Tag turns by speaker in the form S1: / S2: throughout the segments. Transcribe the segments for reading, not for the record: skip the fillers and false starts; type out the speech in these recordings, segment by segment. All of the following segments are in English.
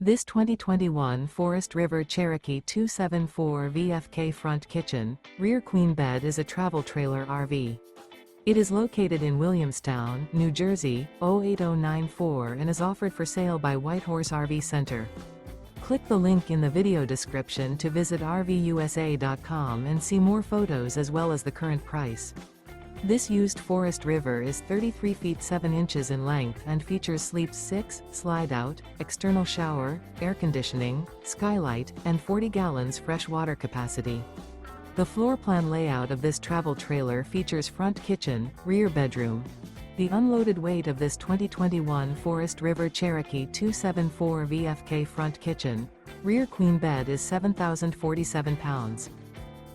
S1: This 2021 Forest River Cherokee 274 VFK front kitchen, rear queen bed is a travel trailer RV. It is located in Williamstown, New Jersey, 08094 and is offered for sale by Whitehorse RV Center. Click the link in the video description to visit RVUSA.com and see more photos as well as the current price. This used Forest River is 33 feet 7 inches in length and features sleeps 6, slide-out, external shower, air conditioning, skylight, and 40 gallons fresh water capacity. The floor plan layout of this travel trailer features front kitchen, rear bedroom. The unloaded weight of this 2021 Forest River Cherokee 274 VFK front kitchen, rear queen bed is 7,047 pounds.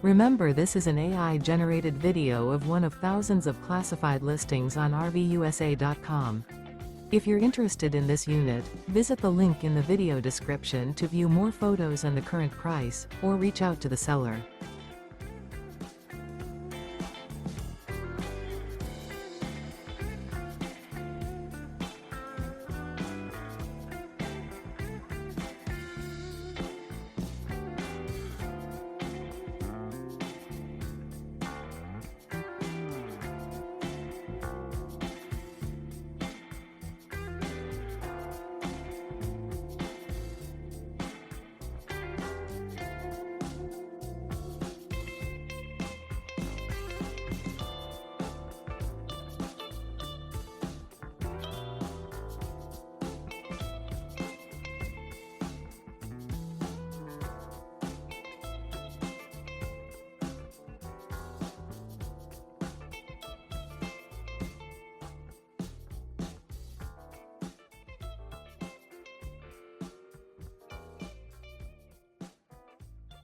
S1: Remember, this is an AI-generated video of one of thousands of classified listings on RVUSA.com. If you're interested in this unit, visit the link in the video description to view more photos and the current price, or reach out to the seller.